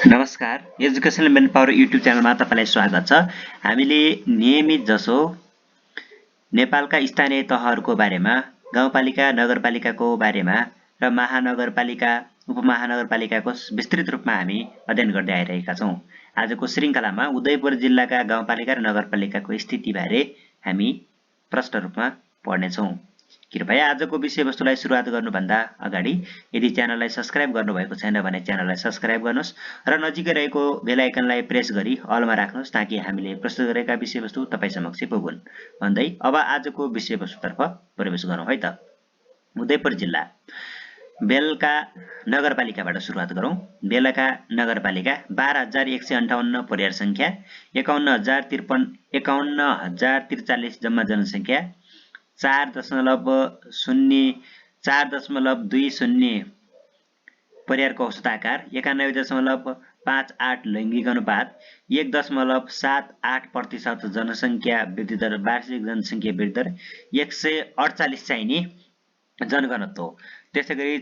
नमस्कार, educational main power YouTube च्यानलमा तपाईलाई स्वागत छ। हामीले नियमित जसो नेपालका स्थानीय तहहरूको बारेमा, गाउँपालिका, नगरपालिकाको बारेमा र महानगरपालिका, उपमहानगरपालिकाको विस्तृत रूपमा हामी अध्ययन गर्दै आइरहेका छौं। आजको श्रृङ्खलामा उदयपुर जिल्लाका गाउँपालिका र नगरपालिकाको स्थितिबारे हामी प्रष्ट रूपमा पढ्नेछौं। कृपया आजको विषयवस्तुलाई सुरुवात गर्नुभन्दा अगाडि यदि च्यानललाई सब्स्क्राइब गर्नुभएको छैन भने च्यानललाई सब्स्क्राइब गर्नुहोस् र नजिकै रहेको बेल आइकनलाई प्रेस गरी अलमा राख्नुहोस् ताकि हामीले प्रस्तुत गरेका विषयवस्तु तपाईँ समक्ष पुगुन् भन्दै अब आजको विषयवस्तुतर्फ प्रवेश गरौँ है त। उदयपुर जिल्ला बेलका नगरपालिकाबाट सुरुवात गरौँ। बेलका नगरपालिका 12,158 परिवार संख्या, 51,043 जम्मा जनसंख्या, 4.20 परिवारको औसत आकार, 91.58 लैङ्गिक अनुपात, 1.78% जनसंख्या वृद्धि दर, वार्षिक जनसंख्या वृद्धि दर, 148 चाहिने जनघनत्व। त्यसैगरी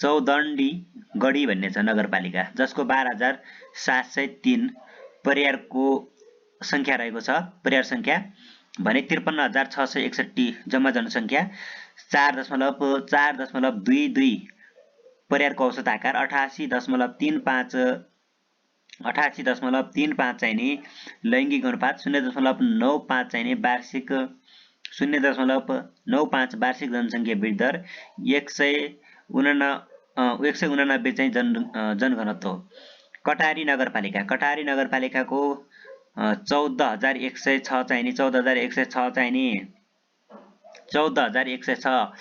चौदण्डी भन्ने छ नगरपालिका, जसको 12,703 परिवारको संख्या रहेको छ। परिवार संख्या भने 53,661 जम्मा जनसंख्या, 4.22 परिवारको औसत आकार, 88.35 चाहिने लैङ्गिक अनुपात, 0.95 चाहिने वार्षिक 0.95 वार्षिक जनसंख्या वृद्धि दर, 189 चाहिँ जनघनत्व। कटारी नगरपालिकाको 14,106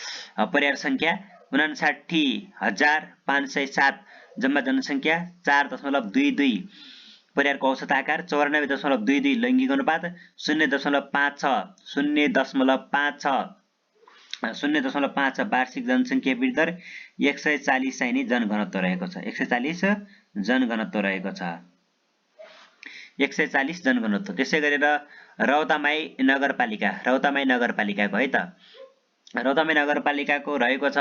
परिवार संख्या, 59,507 जम्मा जनसंख्या, 4.22 परिवारको औसत आकार, 94.22 लैङ्गिक अनुपात, 0.5 वार्षिक जनसंख्या वृद्धि दर, 140 चाहिने जनघनत्व रहेको छ। 140 जनघनत्व। त्यसै गरेर रौतामाई नगरपालिकाको है त। रौतामाई नगरपालिकाको रहेको छ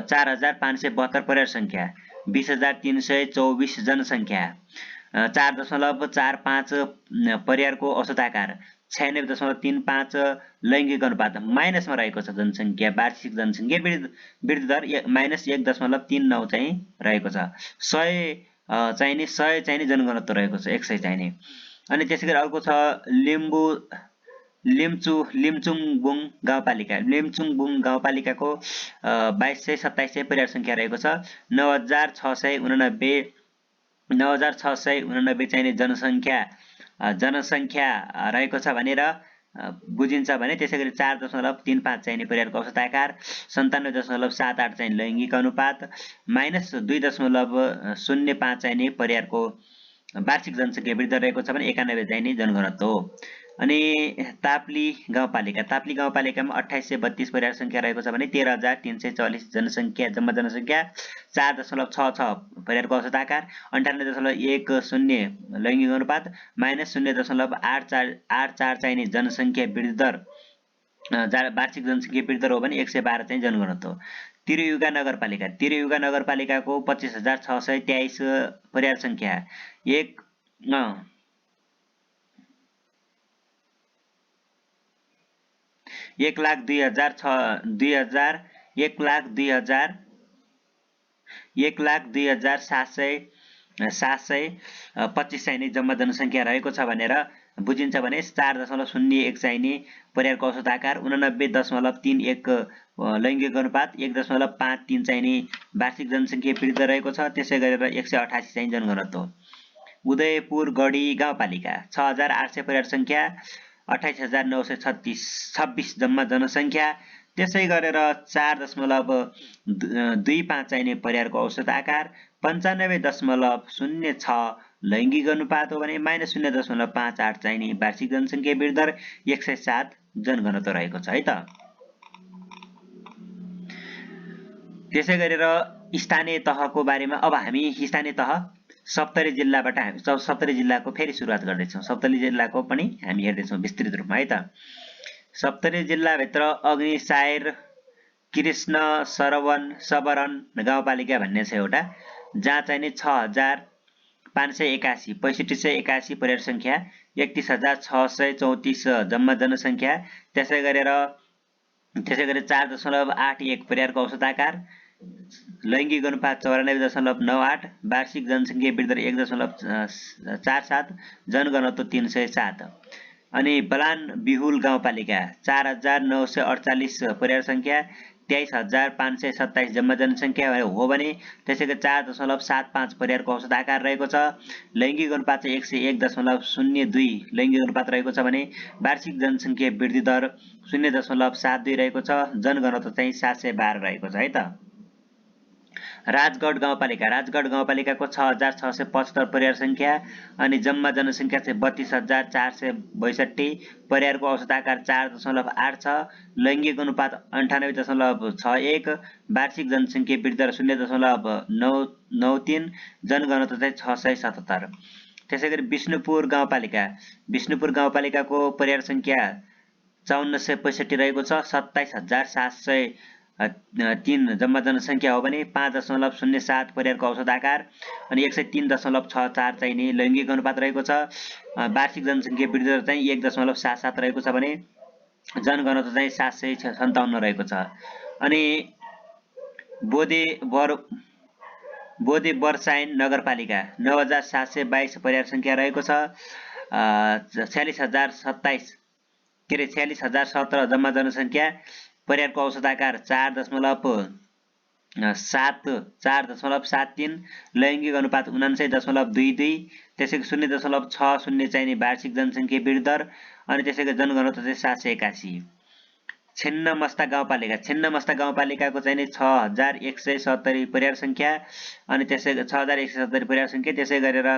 4,572 परिवार संख्या, 20,324 जनसंख्या, 4.45 परिवारको औसत आकार, 96.35 लैङ्गिक अनुपात, माइनसमा रहेको छ जनसंख्या, वार्षिक जनसंख्या वृद्धि दर -1.39 चाहिँ रहेको छ। 100 चाहिने जनघनत्व रहेको छ, 100 चाहिने। अनि त्यसैगरी अर्को छ लिम्चुङबुङ गाउँपालिकाको 2,227 परिवार संख्या रहेको छ, 9,689 चाहिने जनसंख्या रहेको छ भनेर बुझिन्छ भने। त्यसैगरी 4.35 चाहिने परिवारको औसत आकार, 97.78 चाहिने लैङ्गिक अनुपात, -2.05 चाहिने परिवारको वार्षिक जनसंख्या वृद्धि रहेको छ भने 91 चाहिने जनघनत्व हो। अनि ताप्ली गाउँपालिकामा 2,832 परिवार संख्या रहेको छ भने 13,344 जम्मा जनसंख्या, 4.66 परिवारको औसत आकार, 98.10 लैङ्गिक अनुपात, -0.84 चाहिने जनसंख्या वृद्धि दर, वार्षिक जनसंख्या वृद्धि दर हो भने 112 चाहिँ जनघनत्व। तिरयुगा नगरपालिकाको 25,623 परिवार संख्या, 1,02,725 चाहिने जम्मा जनसंख्या रहेको छ भनेर बुझिन्छ भने 4.01 चाहिने परिवारको औसत आकार, 89.31 लैङ्गिक अनुपात, 1.53 चाहिने वार्षिक जनसंख्या वृद्धि रहेको छ। त्यसै गरेर 188 चाहिँ जनघनत्व। उदयपुर गढी गाउँपालिका 6,800 परिवार संख्या, 28,926 जम्मा जनसंख्या, त्यसै गरेर 4.25 चाहिने परिवारको औसत आकार, 95.06 लैङ्गिक अनुपात हो भने -0.58 चाहिने वार्षिक जनसंख्या वृद्धि दर, 107 जनघनत्व रहेको छ है त। त्यसै गरेर स्थानीय तहको बारेमा अब हामी स्थानीय तह सप्तरी जिल्लाको फेरि सुरुवात गर्दैछौँ। सप्तरी जिल्लाको पनि हामी हेर्दैछौँ विस्तृत रूपमा है त। सप्तरी जिल्लाभित्र अग्नि, सायर, कृष्ण, सबरन गाउँपालिका भन्ने छ एउटा, जहाँ चाहिँ नि 6581 6581 परिवार संख्या, 31634 जम्मा जनसङ्ख्या, त्यसै गरी 4.81 परिवारको औसत आकार, लैङ्गिक अनुपात 94.98, वार्षिक जनसङ्ख्या वृद्धि दर 1.47, जनघनत्व 307। अनि बलान बिहुल गाउँपालिका 4948 परिवार संख्या, 23527 जम्मा जनसङ्ख्या हो भने त्यसैको 4.75 परिवारको औसत आकार रहेको छ। लैङ्गिक अनुपात चाहिँ 101.02 लैङ्गिक अनुपात रहेको छ भने वार्षिक जनसङ्ख्या वृद्धि दर 0.72 रहेको छ, जनघनत्व चाहिँ 712 रहेको छ है त। राजगढ गाउँपालिकाको 6675 परिवार संख्या अनि जम्मा जनसङ्ख्या चाहिँ 32462, परिवारको औसत आकार 4.8 छ, लैङ्गिक अनुपात 98.61, वार्षिक जनसङ्ख्या वृद्धि दर 0.993, जनघनत्व चाहिँ 677। त्यसै गरी विष्णुपुर गाउँपालिकाको परिवार संख्या 5465 रहेको छ, 27703 जम्मा जनसङ्ख्या हो भने 5.07 परिवारको औसत आकार अनि 103.64 चाहिँ नि लैङ्गिक अनुपात रहेको छ, वार्षिक जनसङ्ख्या वृद्धि दर चाहिँ 1.77 रहेको छ भने जनघनत्व चाहिँ 757 रहेको छ। अनि बोदे बर्साइन नगरपालिका 9722 परिवार संख्या रहेको छ, 46017 जम्मा जनसङ्ख्या, परिवारको औसत आकार 4.73, लैङ्गिक अनुपात 99.22, त्यसैको 0.60 चाहिँ वार्षिक जनसङ्ख्या वृद्धि दर अनि त्यसैको जनघनत्व चाहिँ 781। छिन्नमस्ता गाउँपालिकाको चाहिँ 6170 परिवार संख्या अनि त्यसैको 6170 परिवार संख्या, त्यसै गरेर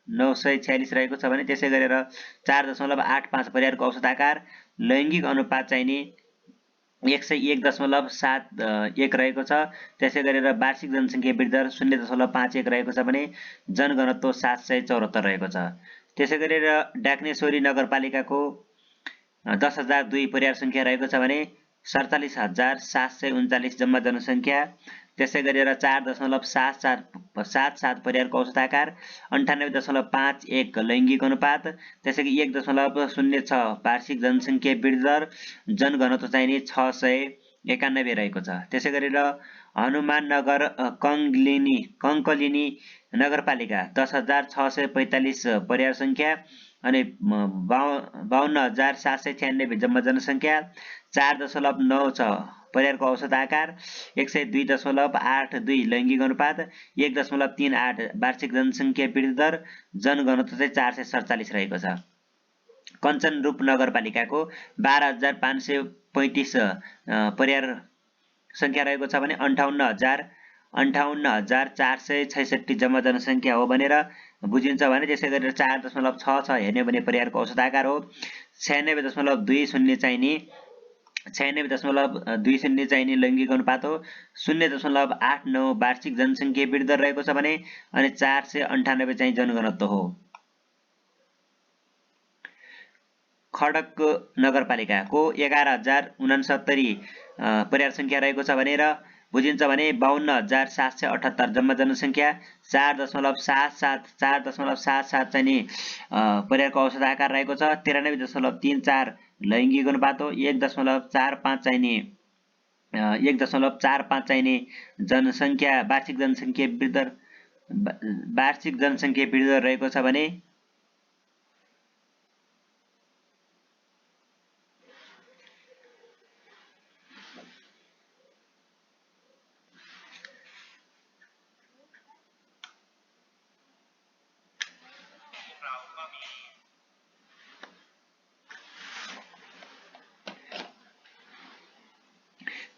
29946 रहेको छ भने त्यसै गरेर 4.85 परिवारको औसत आकार, लैङ्गिक अनुपात चाहिँ नि 101.71 रहेको छ, त्यसै गरेर वार्षिक जनसङ्ख्या वृद्धि दर 0.51 रहेको छ भने जनघनत्व 774 रहेको छ। त्यसै गरेर डाक्नेश्वरी नगरपालिकाको 10,002 परिवार संख्या रहेको छ भने 47,739 जम्मा जनसङ्ख्या, त्यसै गरेर 4.77 परिवारको औसत आकार, 98.51 लैङ्गिक अनुपात, त्यसैको 1.06 वार्षिक जनसङ्ख्या वृद्धि दर, जनघनत्व चाहिँ नि 691 रहेको छ। त्यसै गरेर हनुमाननगर कङ्कलिनी नगरपालिका 10,645 परिवार संख्या अनि 52,796 जम्मा जनसङ्ख्या, 4.96 परिवारको औसत आकार, 102.82 लैङ्गिक अनुपात, 1.38 वार्षिक जनसङ्ख्या वृद्धि दर, जनघनत्व चाहिँ 447 रहेको छ। कञ्चनरूप नगरपालिकाको 12,535 परिवार संख्या रहेको छ भने 58,466 जम्मा जनसङ्ख्या हो भनेर बुझिन्छ भने त्यसै गरेर 4.66 हेर्ने भने परिवारको औसत आकार हो, 96.20 चाहिँ नि 96.20 चाहिँ नि लैङ्गिक अनुपात हो, 0.89 वार्षिक जनसङ्ख्या वृद्धि दर रहेको छ भने अनि 498 चाहिँ जनघनत्व हो। खडक नगरपालिकाको 11,069 परिवार संख्या रहेको छ भनेर बुझिन्छ भने 52,778 जम्मा जनसङ्ख्या, 4.77 चाहिँ नि परिवारको औसत आकार रहेको छ, 93.34 लैङ्गिक अनुपात हो, 1.45 चाहिँ नि जनसङ्ख्या वार्षिक जनसङ्ख्या वृद्धि दर रहेको छ भने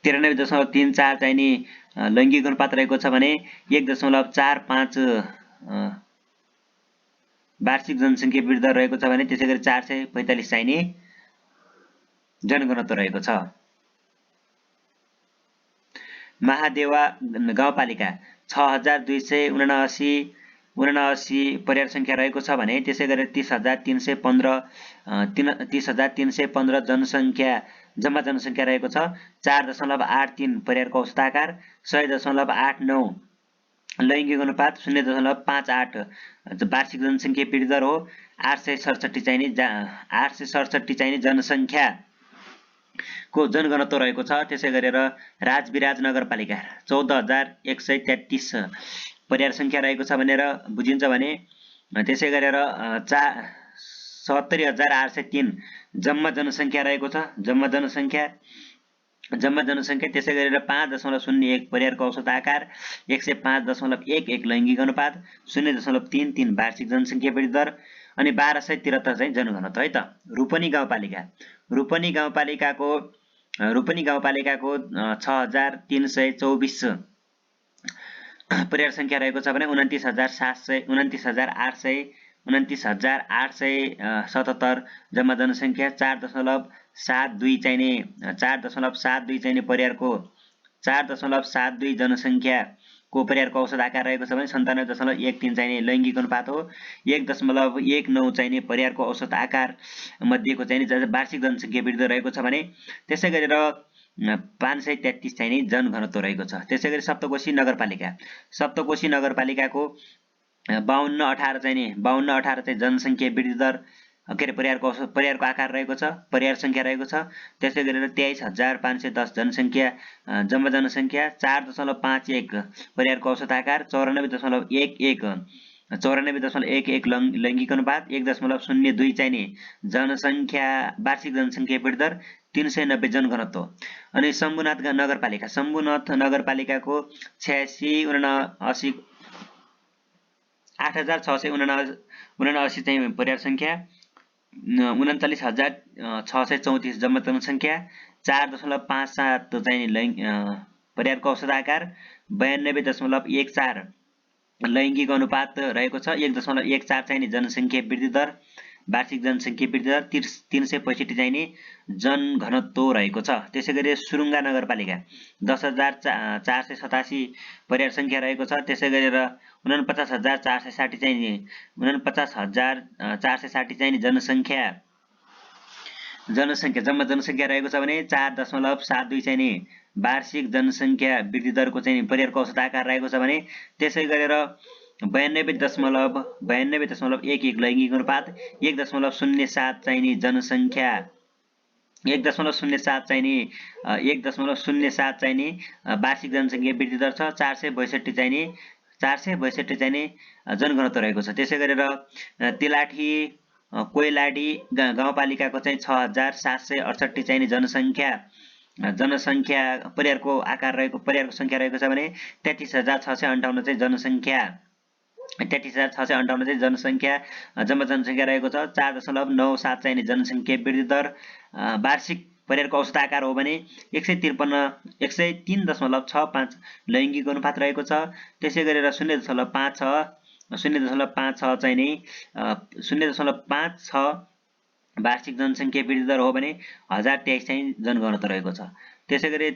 चाहिँ नि लैङ्गिक अनुपात रहेको छ भने 1.45 वार्षिक जनसङ्ख्या वृद्धि दर रहेको छ भने त्यसै गरी 445 चाहिँ नि जनघनत्व रहेको छ। महादेवा गाउँपालिका 6,279 79 परिवार संख्या रहेको छ भने त्यसै गरेर 30,315 जनसंख्या जम्मा जनसंख्या रहेको छ। 4.83 परिवारको औसत आकार, 100.89 लैङ्गिक अनुपात, 0.58 वार्षिक जनसंख्या वृद्धि दर हो। 867 चाहिने जनसंख्या को जनघनत्व रहेको छ। त्यसै गरेर राजविराज नगरपालिका 14,133 परिवार संख्या रहेको छ भनेर बुझिन्छ भने त्यसै गरेर 70,803 जम्मा जनसंख्या रहेको छ। जम्मा जनसंख्या त्यसै गरेर 5.01 परिवारको औसत आकार, 105.11 लैङ्गिक अनुपात, 0.33 वार्षिक जनसंख्या वृद्धि दर अनि 1273 चाहिँ जनघनत्व है त। रूपनी गाउँपालिकाको 6,324 परिवार संख्या रहेको छ भने 29,877 जम्मा जनसंख्या, 4.72 चाहिने परिवारको 4.72 जनसंख्याको परिवारको औसत आकार रहेको छ भने 97.13 चाहिने लैङ्गिक अनुपात हो। 1.19 चाहिने परिवारको औसत आकार मध्येको चाहिँ वार्षिक जनसंख्या वृद्धि रहेको छ भने त्यसै गरेर 533 चाहिने जनघनत्व रहेको छ। त्यसै गरी सप्तकोशी नगरपालिकाको 52.18 चाहिँ जनसंख्या वृद्धि दर परिवारको आकार रहेको छ, परिवार संख्या रहेको छ। त्यसै गरेर 23,510 जनसंख्या जम्मा जनसंख्या, 4.51 परिवारको औसत आकार, 94.11 लैङ्गिक अनुपात, 1.02 चाहिने जनसंख्या वार्षिक जनसंख्या वृद्धि दर, 390 जनघनत्व। अनि शम्भुनाथ नगरपालिकाको 8,679 चाहिँ परिवार संख्या, 39,634 जम्मा जनसंख्या, 4.57 चाहिँ परिवारको औसत आकार, 92.14 लैङ्गिक अनुपात रहेको छ। 1.14 चाहिने जनसंख्या वृद्धि दर, वार्षिक जनसंख्या वृद्धि दर, 365 चाहिने जनघनत्व रहेको छ। त्यसै गरी सुरुङ्गा नगरपालिका 10,487 परिवार संख्या रहेको छ। त्यसै गरेर 49,460 चाहिने जनसंख्या जम्मा जनसंख्या रहेको छ भने 4.72 चाहिने वार्षिक जनसंख्या वृद्धि दरको चाहिँ परिवारको औसत आकार रहेको छ भने त्यसै गरेर 92.11 लैङ्गिक अनुपात, 1.07 चाहिने जनसंख्या 1.07 चाहिने वार्षिक जनसंख्या वृद्धि दर छ। 462 चाहिने जनघनत्व रहेको छ। त्यसै गरेर तिलाठी कोइलाडी गाउँपालिकाको चाहिँ 6,768 चाहिने जनसंख्या परिवारको संख्या रहेको छ भने 33,658 चाहिँ जनसंख्या 33,658 जनसंख्या जम्मा जनसंख्या रहेको छ। 4.97 चाहिने जनसंख्या वृद्धि दर, वार्षिक परिवारको औसत आकार हो भने 103.65 लैङ्गिक अनुपात रहेको छ। त्यसै गरेर 0.56 चाहिने 0.56 वार्षिक जनसंख्या वृद्धि दर हो भने 1023 चाहिँ जनघनत्व रहेको छ। त्यसै गरी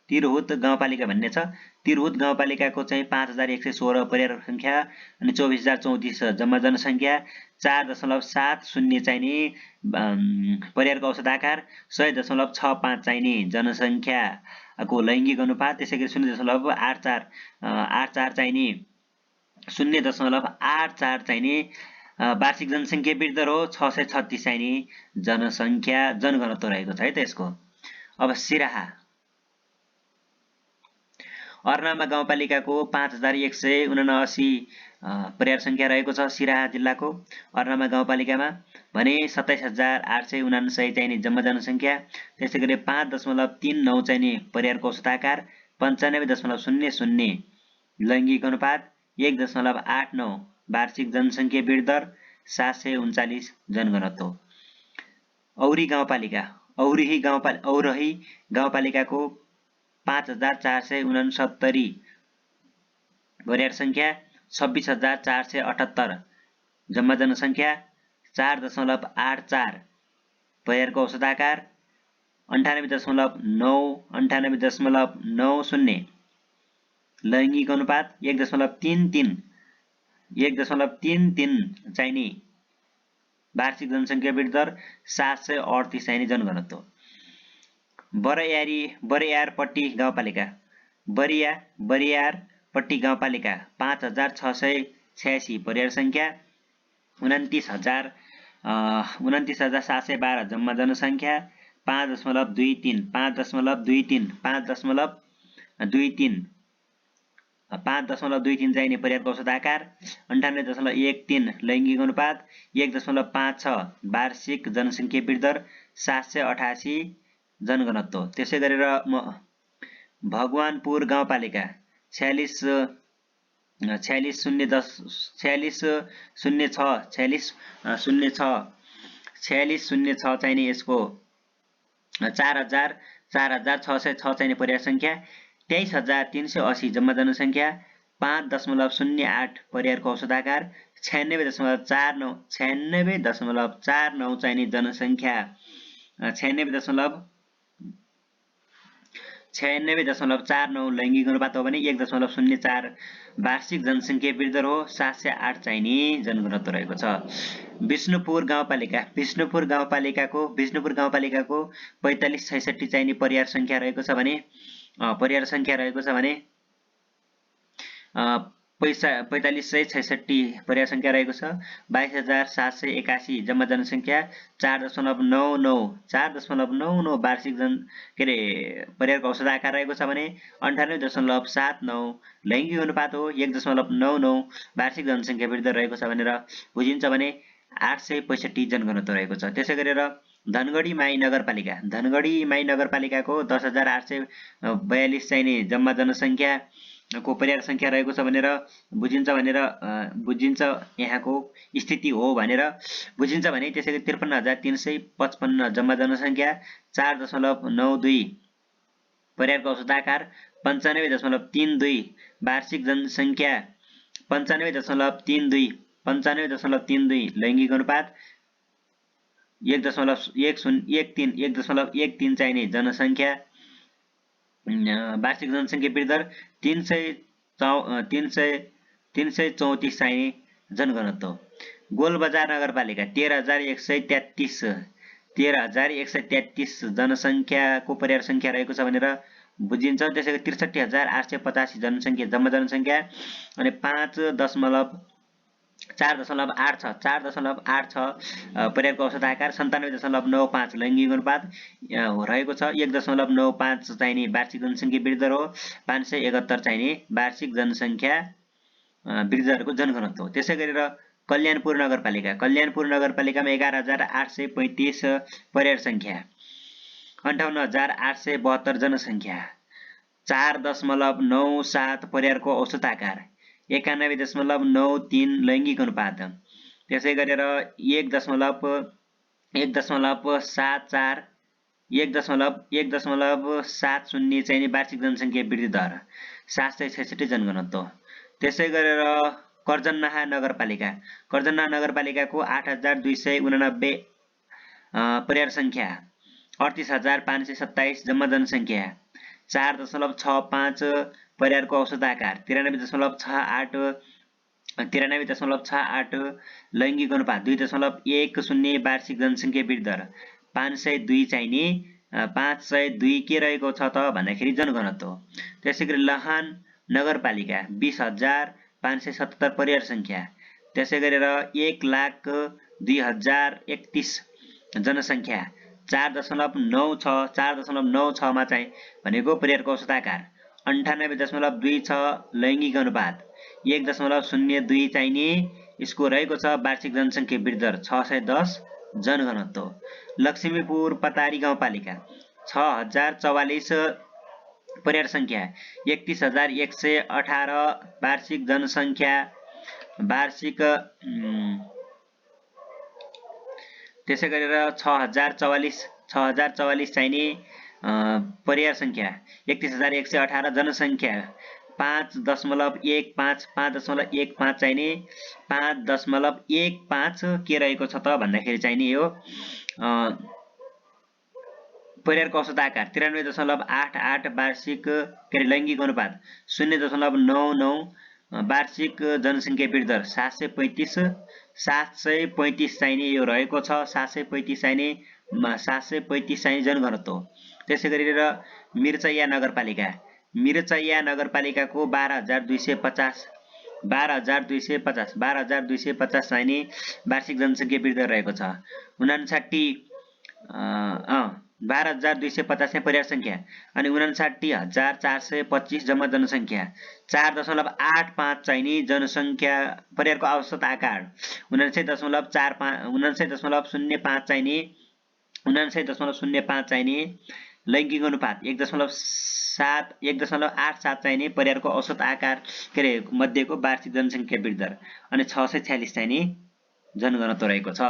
तिरहुत गाउँपालिका भन्ने छ। तिरहुत गाउँपालिकाको चाहिँ 5,116 परिवार संख्या अनि 24,034 जम्मा जनसंख्या, 4.70 चाहिने परिवारको औसत आकार, 100.65 चाहिने जनसंख्याको लैङ्गिक अनुपात, त्यसै गरी 0.84 चाहिने 0.84 चाहिने वार्षिक जनसंख्या वृद्धि दर हो। 636 चाहिने जनघनत्व रहेको छ है त यसको। अब सिराहा अर्नामा गाउँपालिकाको 5,179 परिवार संख्या रहेको छ। सिराहा जिल्लाको अर्नामा गाउँपालिकामा भने 27,849 चाहिने जम्मा जनसंख्या, त्यसै गरी 5.39 चाहिने परिवारको औसत आकार, 95.00 लैङ्गिक अनुपात, 1.89 वार्षिक जनसंख्या वृद्धि दर, 739 जनघनत्व। औरही गाउँपालिकाको 5,469 परिवार संख्या, 26,478 जम्मा जनसंख्या, 4.84 परिवारको औसत आकार, 98.90 लैङ्गिक अनुपात, 1.33 1.33 चाहिने वार्षिक जनसङ्ख्या वृद्धि दर 738 चाहिने जनघनत्व। बरियारपट्टी गाउँपालिका बरियारपट्टी गाउँपालिका 5686 परिवार संख्या 29,712 जम्मा जनसङ्ख्या 5.23 चाहिने परिवारको औसत आकार 98.13 लैङ्गिक अनुपात 1.56 वार्षिक जनसङ्ख्या वृद्धि दर 788 जनघनत्व। त्यसै गरेर भगवानपुर गाउँपालिका 4606 चाहिने यसको 4,606 चाहिने परिवार संख्या 23,380 जम्मा जनसङ्ख्या 5.08 परिवारको औसत आकार 96.49 चाहिने जनसङ्ख्या 96.49 लैङ्गिक अनुपात हो भने 1.04 वार्षिक जनसङ्ख्या वृद्धि दर हो 708 चाहिने जनघनत्व रहेको छ। विष्णुपुर गाउँपालिकाको 4566 चाहिने परिवार संख्या रहेको छ भने 4566 परिवार संख्या रहेको छ 22,781 जम्मा जनसङ्ख्या 4.99 वार्षिक परिवारको औसत आकार रहेको छ भने 98.79 लैङ्गिक अनुपात हो 1.99 वार्षिक जनसङ्ख्या वृद्धि रहेको छ भनेर बुझिन्छ भने 865 जनघनत्व रहेको छ। त्यसै गरेर धनगढी माई नगरपालिकाको 10,842 चाहिने जम्मा जनसङ्ख्या को परिवार संख्या रहेको छ भनेर बुझिन्छ यहाँको स्थिति हो भनेर बुझिन्छ भने त्यसैले 53,355 जम्मा जनसङ्ख्या 4.92 परिवारको औसत आकार 95.32 वार्षिक जनसङ्ख्या 95.32 लैङ्गिक अनुपात 1.13 चाहिने जनसङ्ख्या वार्षिक जनसङ्ख्या वृद्धि दर 334 चाहिने जनघनत्व। गोलबजार नगरपालिका 13,133 जनसङ्ख्याको परिवार संख्या रहेको छ भनेर बुझिन्छ। त्यसैले 63,885 जनसङ्ख्या जम्मा जनसङ्ख्या अनि 4.86 परिवारको औसत आकार 97.95 लैङ्गिक अनुपात रहेको छ 1.95 चाहिने वार्षिक जनसङ्ख्या वृद्धि दर हो 571 चाहिने वार्षिक जनसङ्ख्या वृद्धि दरको जनघनत्व। त्यसै गरेर कल्याणपुर नगरपालिकामा 11,835 परिवार संख्या 58,872 जनसङ्ख्या 4.97 परिवारको औसत आकार 91.93 लैङ्गिक अनुपात। त्यसै गरेर 1.70 चाहिने वार्षिक जनसङ्ख्या वृद्धि दर 766 जनघनत्व। त्यसै गरेर कर्जन्नाहा नगरपालिकाको 8,289 परिवार संख्या 38,527 जम्मा जनसङ्ख्या 4.65 परिवारको औसत आकार 93.68 लैङ्गिक अनुपात 2.10 वार्षिक जनसङ्ख्या वृद्धि दर 502 चाहिने 502 के रहेको छ त भन्दाखेरि जनघनत्व। त्यसै गरी लहान नगरपालिका 20,577 परिवार संख्या त्यसै गरेर 1,02,031 जनसङ्ख्या 4.96 मा चाहिँ भनेको परिवारको औसत आकार 98.26 लैङ्गिक अनुपात 1.02 चाहिने यसको रहेको छ वार्षिक जनसङ्ख्या वृद्धि दर 610 जनघनत्व। लक्ष्मीपुर पतारी गाउँपालिका 6,044 परिवार संख्या 31,118 वार्षिक जनसङ्ख्या त्यसै गरेर 6,044 चाहिने परिवार संख्या 31,118 जनसङ्ख्या 5.15 चाहिने 5.15 के रहेको छ त भन्दाखेरि चाहिने यो परिवारको औसत आकार 93.88 वार्षिक लैङ्गिक अनुपात 0.99 वार्षिक जनसङ्ख्या वृद्धि दर 735 चाहिने यो रहेको छ। 735 चाहिने जनघनत्व। त्यसै गरेर मिर्चैया नगरपालिकाको 12,250 चाहिने वार्षिक जनसङ्ख्या वृद्धि दर रहेको छ। 12,250 चाहिँ परिवार संख्या अनि 59,425 जम्मा जनसङ्ख्या। 4.85 चाहिने जनसङ्ख्या परिवारको औसत आकार। 99.05 चाहिने 99.05 चाहिने लैङ्गिक अनुपात। 1.87 चाहिने परिवारको औसत आकार के अरे मध्येको वार्षिक जनसङ्ख्या वृद्धि दर अनि 646 चाहिने जनघनत्व रहेको छ।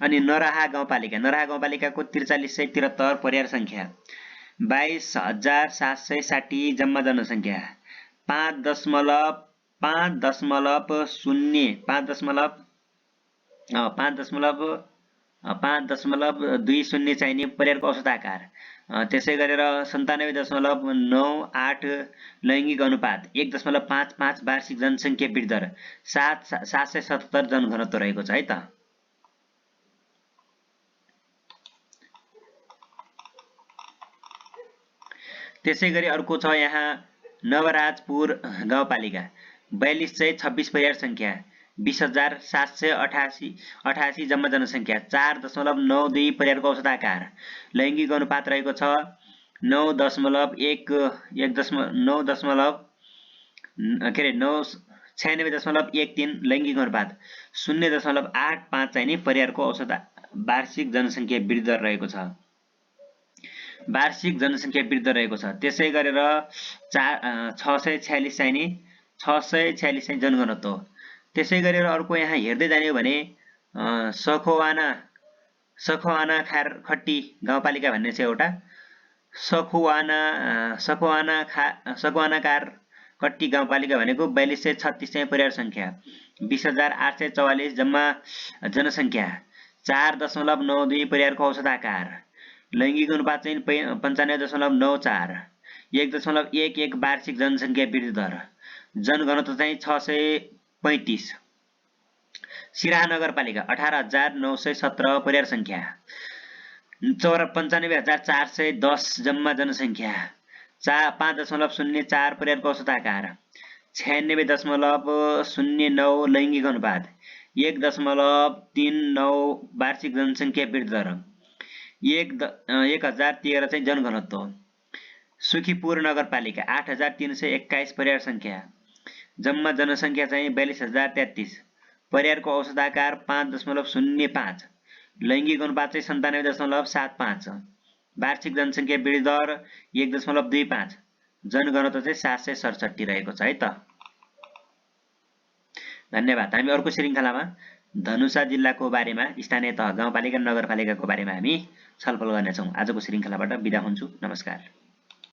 अनि नरहा गाउँपालिकाको 4373 परिवार संख्या। 22,760 जम्मा जनसङ्ख्या। 5.20 चाहिने परिवारको औसत आकार। त्यसै गरेर 97.98 लैङ्गिक अनुपात। 1.55 वार्षिक जनसङ्ख्या वृद्धि दर। 777 जनघनत्व रहेको छ है त। त्यसै गरी अर्को छ यहाँ नवराजपुर गाउँपालिका। 42 चाहिँ 26 परिवार संख्या। 20,788 जम्मा जनसङ्ख्या। 4.92 परिवारको औसत आकार। लैङ्गिक अनुपात रहेको छ 96.13 लैङ्गिक अनुपात। 0.85 चाहिने परिवारको औसत वार्षिक जनसङ्ख्या वृद्धि दर रहेको छ। वार्षिक जनसङ्ख्या वृद्धि दर रहेको छ। त्यसै गरेर 646 चाहिँ जनघनत्व। त्यसै गरेर अर्को यहाँ हेर्दै जाने हो भने सखुवाना खारखट्टी गाउँपालिका भन्ने छ एउटा। सखुवाना खारखट्टी गाउँपालिका भनेको 4236 चाहिँ परिवार संख्या। 20,844 जम्मा जनसङ्ख्या। 4.92 परिवारको औसत आकार। लैङ्गिक अनुपात चाहिँ 95.94। 1.11 वार्षिक जनसङ्ख्या वृद्धि दर। जनघनत्व चाहिँ 635। सिराहा नगरपालिका 18,917 परिवार संख्या। 95,410 जम्मा जनसङ्ख्या। 5.04 परिवारको औसत आकार। 96.09 लैङ्गिक अनुपात। 1.39 वार्षिक जनसङ्ख्या वृद्धि दर। 1013 चाहिँ जनघनत्व। सुखीपुर नगरपालिका 8,321 परिवार संख्या। जम्मा जनसङ्ख्या चाहिँ 42,033। परिवारको औसत आकार 5.05। लैङ्गिक अनुपात चाहिँ 97.75। वार्षिक जनसङ्ख्या वृद्धि दर 1.25। जनघनत्व चाहिँ 767 रहेको छ है त। धन्यवाद। हामी अर्को श्रृङ्खलामा धनुषा जिल्लाको बारेमा, स्थानीय तह गाउँपालिका नगरपालिकाको बारेमा हामी छलफल गर्नेछौँ। आजको श्रृङ्खलाबाट बिदा हुन्छु। नमस्कार।